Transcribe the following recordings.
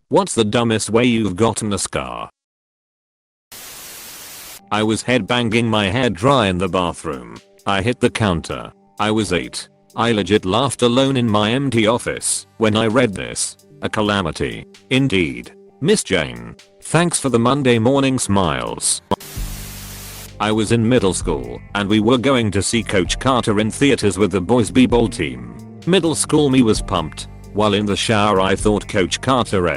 What's the dumbest way you've gotten a scar? I was headbanging my hair dry in the bathroom. I hit the counter. I was 8. I legit laughed alone in my empty office when I read this. A calamity. Indeed. Miss Jane. Thanks for the Monday morning smiles. I was in middle school and we were going to see Coach Carter in theaters with the boys b-ball team. Middle school me was pumped. While in the shower I thought Coach Carter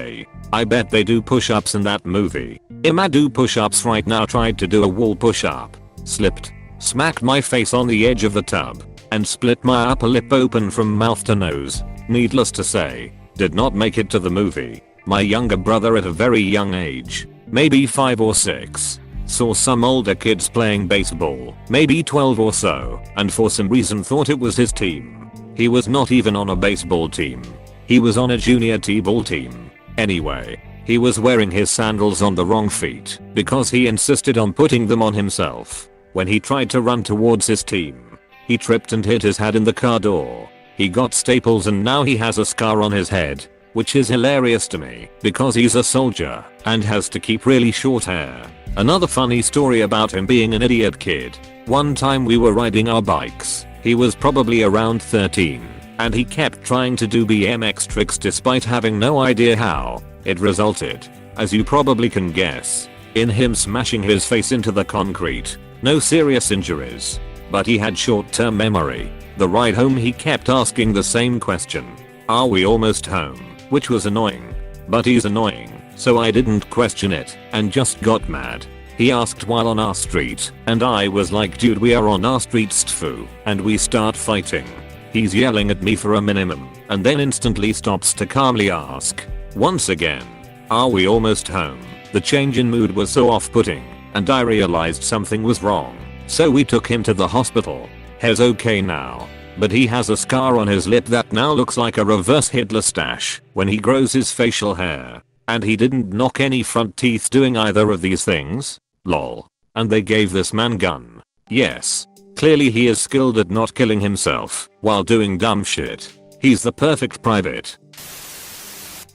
I bet they do push-ups in that movie. Ima do push-ups right now. Tried to do a wall push-up. Slipped. Smacked my face on the edge of the tub. And split my upper lip open from mouth to nose. Needless to say, did not make it to the movie. My younger brother at a very young age, maybe 5 or 6, saw some older kids playing baseball, maybe 12 or so, and for some reason thought it was his team. He was not even on a baseball team. He was on a junior t-ball team. Anyway, he was wearing his sandals on the wrong feet because he insisted on putting them on himself. When he tried to run towards his team, he tripped and hit his head in the car door. He got staples and now he has a scar on his head, which is hilarious to me because he's a soldier and has to keep really short hair. Another funny story about him being an idiot kid. One time we were riding our bikes. He was probably around 13 and he kept trying to do BMX tricks despite having no idea how. It resulted, as you probably can guess, in him smashing his face into the concrete. No serious injuries, but he had short-term memory. The ride home he kept asking the same question. Are we almost home? Which was annoying. But he's annoying, so I didn't question it and just got mad. He asked while on our street and I was like, dude, we are on our street stfu, and we start fighting. He's yelling at me for a minimum and then instantly stops to calmly ask once again, are we almost home? The change in mood was so off-putting and I realized something was wrong. So we took him to the hospital. He's okay now, but he has a scar on his lip that now looks like a reverse Hitler stash when he grows his facial hair. And he didn't knock any front teeth doing either of these things. Lol. And they gave this man gun. Yes. Clearly he is skilled at not killing himself while doing dumb shit. He's the perfect private.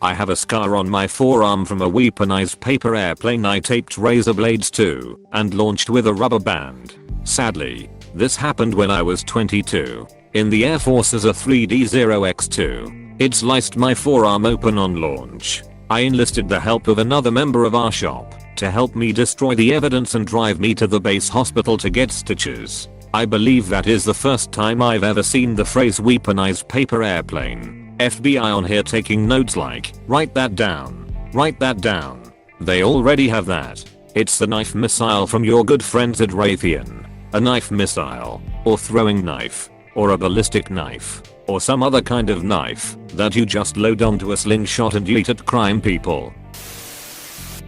I have a scar on my forearm from a weaponized paper airplane I taped razor blades to and launched with a rubber band. Sadly, this happened when I was 22. In the Air Force as a 3D0X2. It sliced my forearm open on launch. I enlisted the help of another member of our shop to help me destroy the evidence and drive me to the base hospital to get stitches. I believe that is the first time I've ever seen the phrase weaponized paper airplane. FBI on here taking notes like, write that down. Write that down. They already have that. It's the knife missile from your good friends at Raytheon. A knife missile, or throwing knife, or a ballistic knife, or some other kind of knife that you just load onto a slingshot and eat at crime people.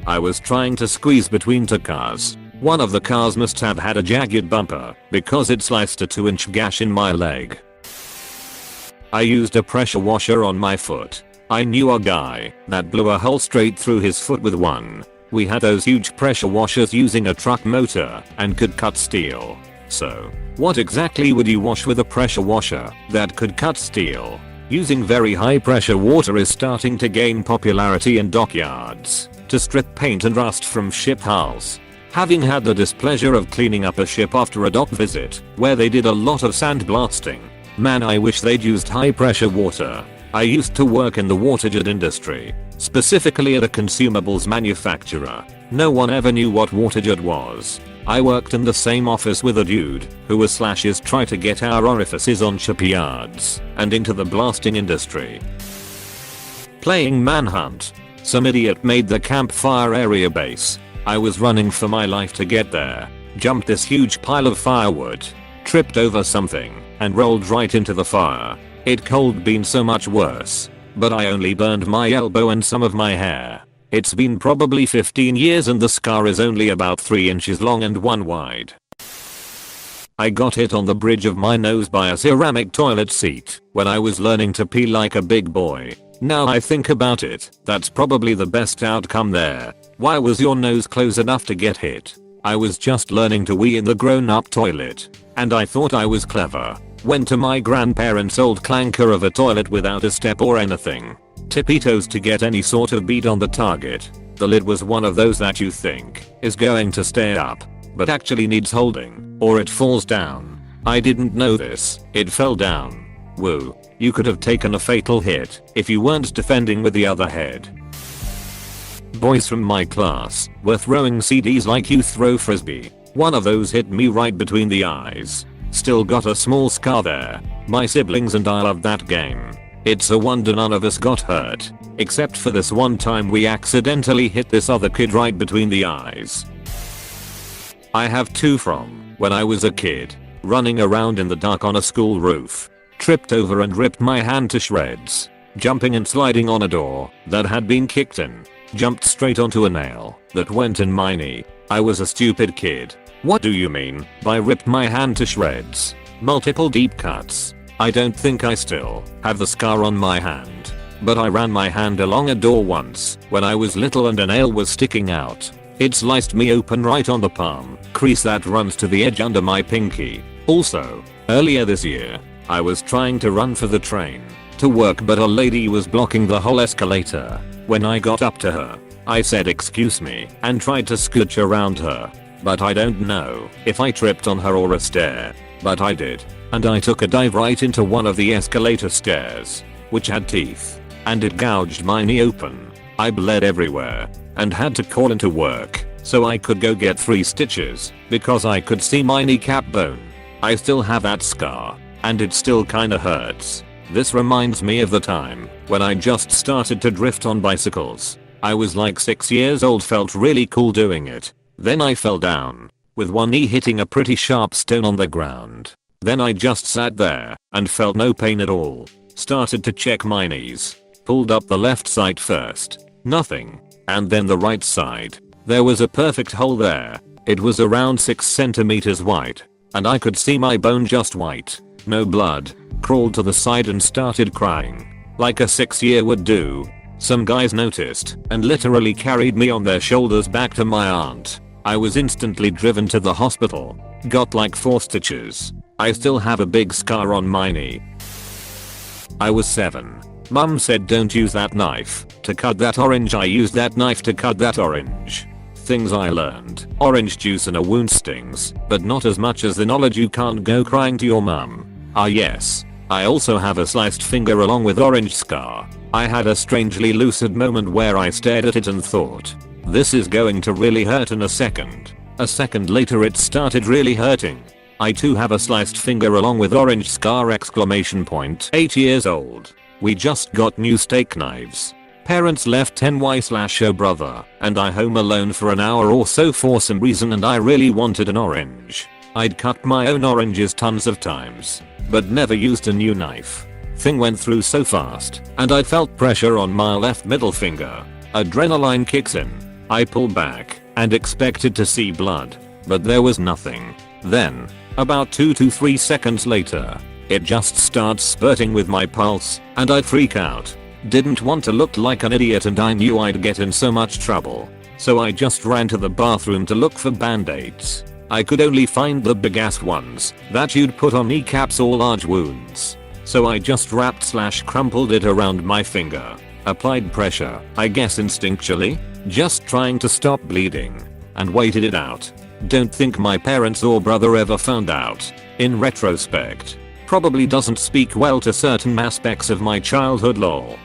I was trying to squeeze between two cars. One of the cars must have had a jagged bumper because it sliced a 2-inch gash in my leg. I used a pressure washer on my foot. I knew a guy that blew a hole straight through his foot with one. We had those huge pressure washers using a truck motor and could cut steel. So, what exactly would you wash with a pressure washer that could cut steel? Using very high pressure water is starting to gain popularity in dockyards to strip paint and rust from ship hulls. Having had the displeasure of cleaning up a ship after a dock visit where they did a lot of sandblasting, man, I wish they'd used high pressure water. I used to work in the waterjet industry, specifically at a consumables manufacturer. No one ever knew what waterjet was. I worked in the same office with a dude who was slashes try to get our orifices on shipyards and into the blasting industry. Playing manhunt. Some idiot made the campfire area base. I was running for my life to get there, jumped this huge pile of firewood, tripped over something, and rolled right into the fire. It could been so much worse, but I only burned my elbow and some of my hair. It's been probably 15 years and the scar is only about 3 inches long and 1 wide. I got hit on the bridge of my nose by a ceramic toilet seat when I was learning to pee like a big boy. Now I think about it, that's probably the best outcome there. Why was your nose close enough to get hit? I was just learning to wee in the grown-up toilet, and I thought I was clever. Went to my grandparents' old clanker of a toilet without a step or anything. Tippitos to get any sort of bead on the target. The lid was one of those that you think is going to stay up, but actually needs holding, or it falls down. I didn't know this, it fell down. Woo, you could have taken a fatal hit if you weren't defending with the other head. Boys from my class were throwing CDs like you throw frisbee. One of those hit me right between the eyes. Still got a small scar there. My siblings and I love that game. It's a wonder none of us got hurt, except for this one time we accidentally hit this other kid right between the eyes. I have two from when I was a kid, running around in the dark on a school roof. Tripped over and ripped my hand to shreds. Jumping and sliding on a door that had been kicked in. Jumped straight onto a nail that went in my knee. I was a stupid kid. What do you mean by ripped my hand to shreds? Multiple deep cuts. I don't think I still have the scar on my hand. But I ran my hand along a door once when I was little and a nail was sticking out. It sliced me open right on the palm crease that runs to the edge under my pinky. Also, earlier this year, I was trying to run for the train to work but a lady was blocking the whole escalator. When I got up to her, I said excuse me and tried to scooch around her. But I don't know if I tripped on her or a stair. But I did. And I took a dive right into one of the escalator stairs, which had teeth, and it gouged my knee open. I bled everywhere and had to call into work so I could go get 3 stitches because I could see my kneecap bone. I still have that scar and it still kinda hurts. This reminds me of the time when I just started to drift on bicycles. I was like 6 years old, felt really cool doing it. Then I fell down with one knee hitting a pretty sharp stone on the ground. Then I just sat there and felt no pain at all. Started to check my knees. Pulled up the left side first. Nothing. And then the right side. There was a perfect hole there. It was around 6 centimeters wide. And I could see my bone just white. No blood. Crawled to the side and started crying. Like a 6-year would do. Some guys noticed and literally carried me on their shoulders back to my aunt. I was instantly driven to the hospital. Got like 4 stitches. I still have a big scar on my knee. I was 7. Mum said don't use that knife to cut that orange. I used that knife to cut that orange. Things I learned. Orange juice in a wound stings, but not as much as the knowledge you can't go crying to your mum. Ah yes. I also have a sliced finger along with orange scar. I had a strangely lucid moment where I stared at it and thought, this is going to really hurt in a second. A second later it started really hurting. I too have a sliced finger along with orange scar ! 8 years old. We just got new steak knives. Parents left NY/O brother and I home alone for an hour or so for some reason and I really wanted an orange. I'd cut my own oranges tons of times, but never used a new knife. Thing went through so fast and I felt pressure on my left middle finger. Adrenaline kicks in. I pull back and expected to see blood, but there was nothing. Then, about 2 to 3 seconds later, it just starts spurting with my pulse and I freak out. Didn't want to look like an idiot and I knew I'd get in so much trouble. So I just ran to the bathroom to look for band-aids. I could only find the big ass ones that you'd put on kneecaps or large wounds. So I just wrapped/crumpled it around my finger. Applied pressure, I guess instinctually, just trying to stop bleeding, and waited it out. Don't think my parents or brother ever found out. In retrospect, probably doesn't speak well to certain aspects of my childhood lol.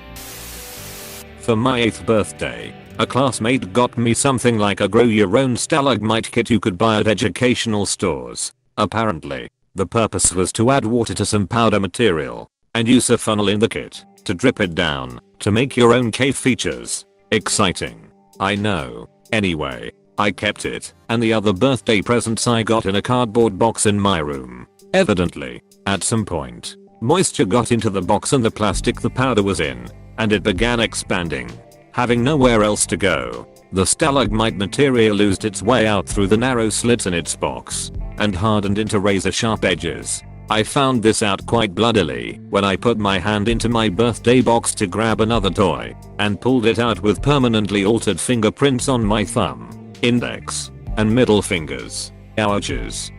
For my 8th birthday, a classmate got me something like a grow your own stalagmite kit you could buy at educational stores. Apparently, the purpose was to add water to some powder material and use a funnel in the kit to drip it down to make your own cave features. Exciting. I know. Anyway, I kept it and the other birthday presents I got in a cardboard box in my room. Evidently, at some point, moisture got into the box and the plastic the powder was in, and it began expanding. Having nowhere else to go, the stalagmite material oozed its way out through the narrow slits in its box and hardened into razor sharp edges. I found this out quite bloodily when I put my hand into my birthday box to grab another toy and pulled it out with permanently altered fingerprints on my thumb, index, and middle fingers. Ouches.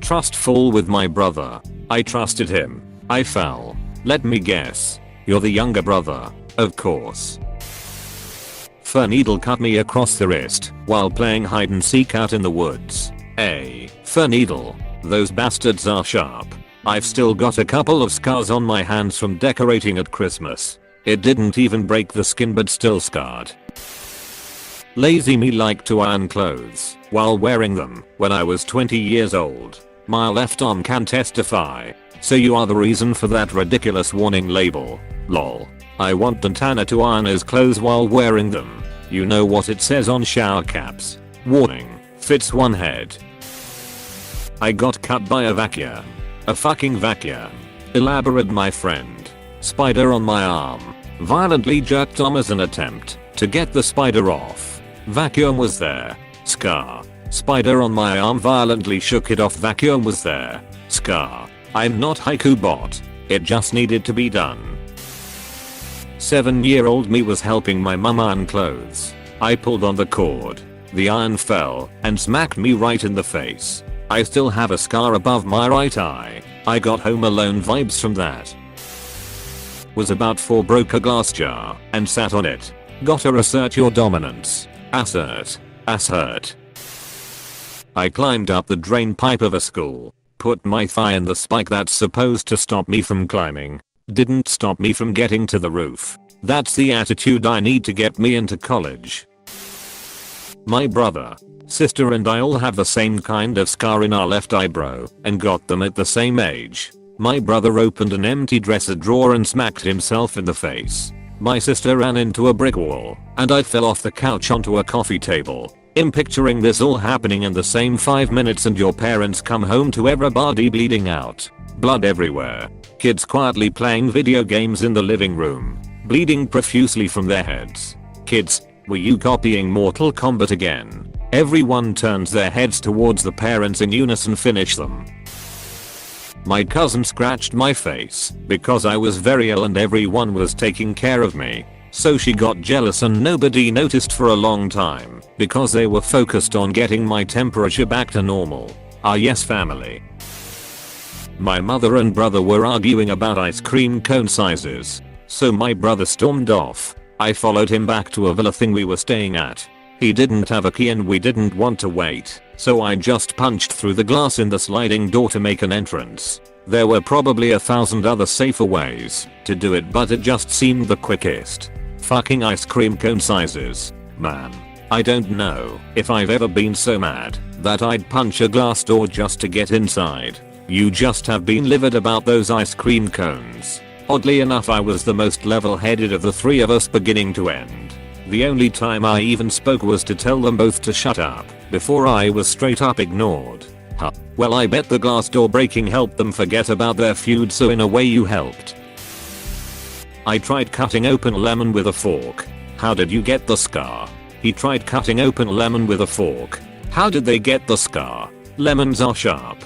Trust fall with my brother. I trusted him. I fell. Let me guess. You're the younger brother. Of course. Fur needle cut me across the wrist while playing hide and seek out in the woods. Fur needle. Those bastards are sharp. I've still got a couple of scars on my hands from decorating at Christmas. It didn't even break the skin but still scarred. Lazy me liked to iron clothes while wearing them when I was 20 years old. My left arm can testify. So you are the reason for that ridiculous warning label. Lol. I want Dantana to iron his clothes while wearing them. You know what it says on shower caps. Warning. Fits one head. I got cut by a vacuum. A fucking vacuum. Elaborate my friend. Spider on my arm. Violently jerked on as an attempt to get the spider off. Vacuum was there. Scar. Spider on my arm violently shook it off. Vacuum was there. Scar. I'm not haiku bot. It just needed to be done. 7-year-old me was helping my mum iron clothes. I pulled on the cord. The iron fell and smacked me right in the face. I still have a scar above my right eye. I got Home Alone vibes from that. Was about 4, broke a glass jar and sat on it. Gotta assert your dominance. Assert. Assert. I climbed up the drain pipe of a school. Put my thigh in the spike that's supposed to stop me from climbing. Didn't stop me from getting to the roof. That's the attitude I need to get me into college. My brother, sister and I all have the same kind of scar in our left eyebrow and got them at the same age. My brother opened an empty dresser drawer and smacked himself in the face. My sister ran into a brick wall and I fell off the couch onto a coffee table. I'm picturing this all happening in the same 5 minutes and your parents come home to everybody bleeding out. Blood everywhere. Kids quietly playing video games in the living room. Bleeding profusely from their heads. Kids, were you copying Mortal Kombat again? Everyone turns their heads towards the parents in unison. Finish them. My cousin scratched my face because I was very ill and everyone was taking care of me. So she got jealous and nobody noticed for a long time because they were focused on getting my temperature back to normal. Ah yes, family. My mother and brother were arguing about ice cream cone sizes. So my brother stormed off. I followed him back to a villa thing we were staying at. He didn't have a key and we didn't want to wait. So I just punched through the glass in the sliding door to make an entrance. There were probably 1,000 other safer ways to do it but it just seemed the quickest. Fucking ice cream cone sizes. Man. I don't know if I've ever been so mad that I'd punch a glass door just to get inside. You just have been livid about those ice cream cones. Oddly enough I was the most level-headed of the three of us beginning to end. The only time I even spoke was to tell them both to shut up before I was straight up ignored. Huh. Well I bet the glass door breaking helped them forget about their feud so in a way you helped. I tried cutting open a lemon with a fork. How did you get the scar? He tried cutting open a lemon with a fork. How did they get the scar? Lemons are sharp.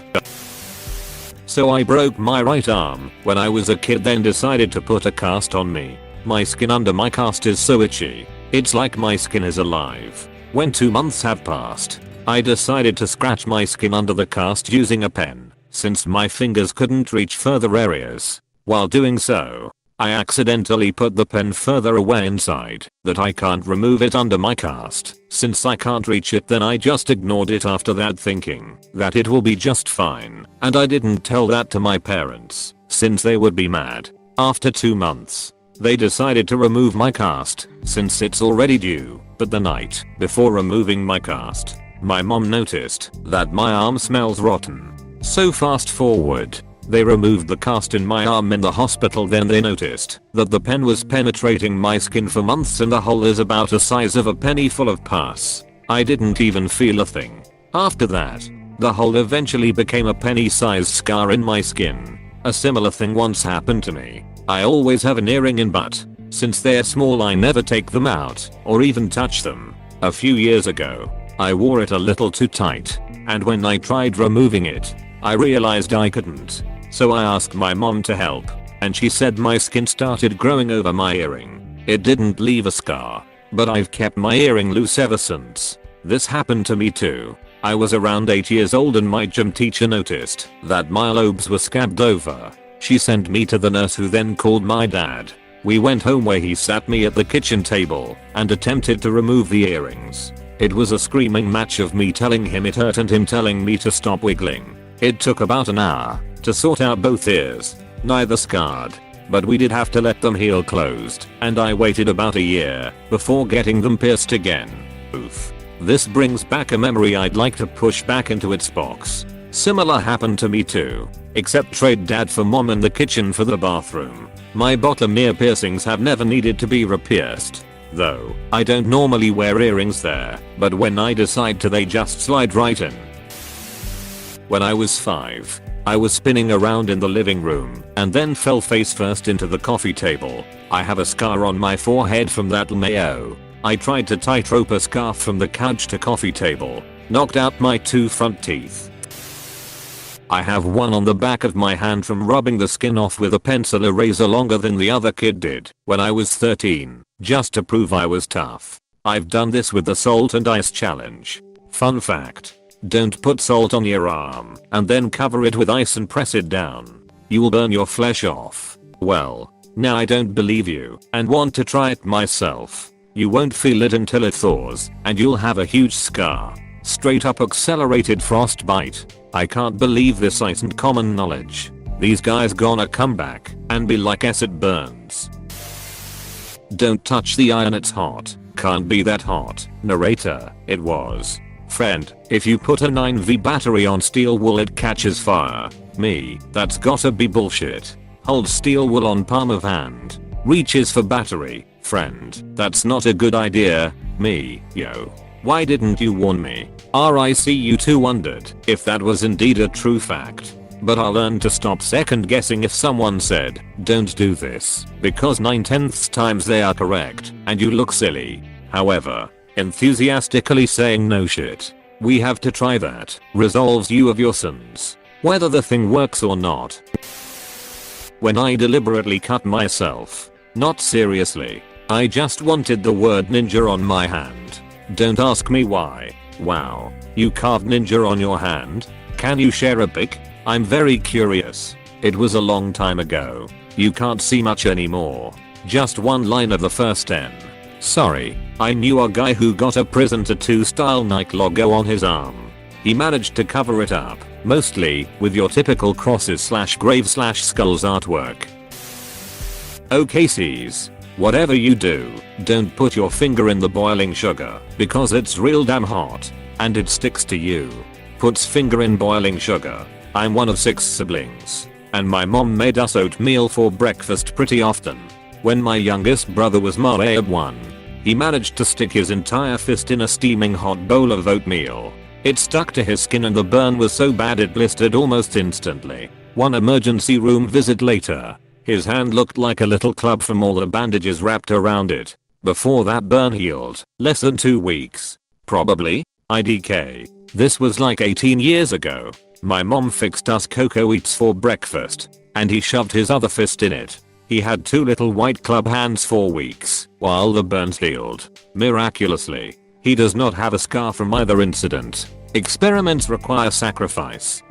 So I broke my right arm when I was a kid then decided to put a cast on me. My skin under my cast is so itchy. It's like my skin is alive. When 2 months have passed, I decided to scratch my skin under the cast using a pen since my fingers couldn't reach further areas. While doing so, I accidentally put the pen further away inside that I can't remove it under my cast. Since I can't reach it then I just ignored it after that thinking that it will be just fine and I didn't tell that to my parents since they would be mad. After 2 months, they decided to remove my cast since it's already due, but the night before removing my cast, my mom noticed that my arm smells rotten. So fast forward. They removed the cast in my arm in the hospital then they noticed that the pen was penetrating my skin for months and the hole is about the size of a penny full of pus. I didn't even feel a thing. After that, the hole eventually became a penny-sized scar in my skin. A similar thing once happened to me. I always have an earring in but since they're small I never take them out or even touch them. A few years ago, I wore it a little too tight and when I tried removing it, I realized I couldn't. So I asked my mom to help and she said my skin started growing over my earring. It didn't leave a scar, but I've kept my earring loose ever since. This happened to me too. I was around 8 years old and my gym teacher noticed that my lobes were scabbed over. She sent me to the nurse who then called my dad. We went home where he sat me at the kitchen table and attempted to remove the earrings. It was a screaming match of me telling him it hurt and him telling me to stop wiggling. It took about an hour to sort out both ears, neither scarred, but we did have to let them heal closed, and I waited about a year before getting them pierced again. Oof. This brings back a memory I'd like to push back into its box. Similar happened to me too, except trade dad for mom in the kitchen for the bathroom. My bottom ear piercings have never needed to be re-pierced. Though, I don't normally wear earrings there, but when I decide to they just slide right in. When I was 5, I was spinning around in the living room and then fell face first into the coffee table. I have a scar on my forehead from that mayo. I tried to tightrope a scarf from the couch to coffee table, knocked out my 2 front teeth. I have one on the back of my hand from rubbing the skin off with a pencil eraser longer than the other kid did when I was 13, just to prove I was tough. I've done this with the salt and ice challenge. Fun fact. Don't put salt on your arm and then cover it with ice and press it down. You will burn your flesh off. Well, now I don't believe you and want to try it myself. You won't feel it until it thaws and you'll have a huge scar. Straight up accelerated frostbite. I can't believe this isn't common knowledge. These guys gonna come back and be like yes it burns. Don't touch the iron, it's hot. Can't be that hot. Narrator, it was. Friend, if you put a 9V battery on steel wool it catches fire. Me, that's gotta be bullshit. Hold steel wool on palm of hand. Reaches for battery. Friend, that's not a good idea. Me, yo. Why didn't you warn me? RICU2 wondered if that was indeed a true fact. But I learned to stop second guessing if someone said, don't do this, because 9/10 times they are correct, and you look silly. However, enthusiastically saying no shit, we have to try that, resolves you of your sins. Whether the thing works or not. When I deliberately cut myself. Not seriously. I just wanted the word ninja on my hand. Don't ask me why. Wow, you carved ninja on your hand? Can you share a pic? I'm very curious. It was a long time ago. You can't see much anymore. Just one line of the first N. Sorry, I knew a guy who got a prison tattoo style Nike logo on his arm. He managed to cover it up, mostly with your typical crosses / graves / skulls artwork. Okay C's. Whatever you do, don't put your finger in the boiling sugar because it's real damn hot and it sticks to you. Puts finger in boiling sugar. I'm one of 6 siblings and my mom made us oatmeal for breakfast pretty often. When my youngest brother was maybe 1, he managed to stick his entire fist in a steaming hot bowl of oatmeal. It stuck to his skin and the burn was so bad it blistered almost instantly. One emergency room visit later. His hand looked like a little club from all the bandages wrapped around it. Before that burn healed, less than 2 weeks. Probably. IDK. This was like 18 years ago. My mom fixed us cocoa eats for breakfast, and he shoved his other fist in it. He had 2 little white club hands for weeks, while the burns healed. Miraculously. He does not have a scar from either incident. Experiments require sacrifice.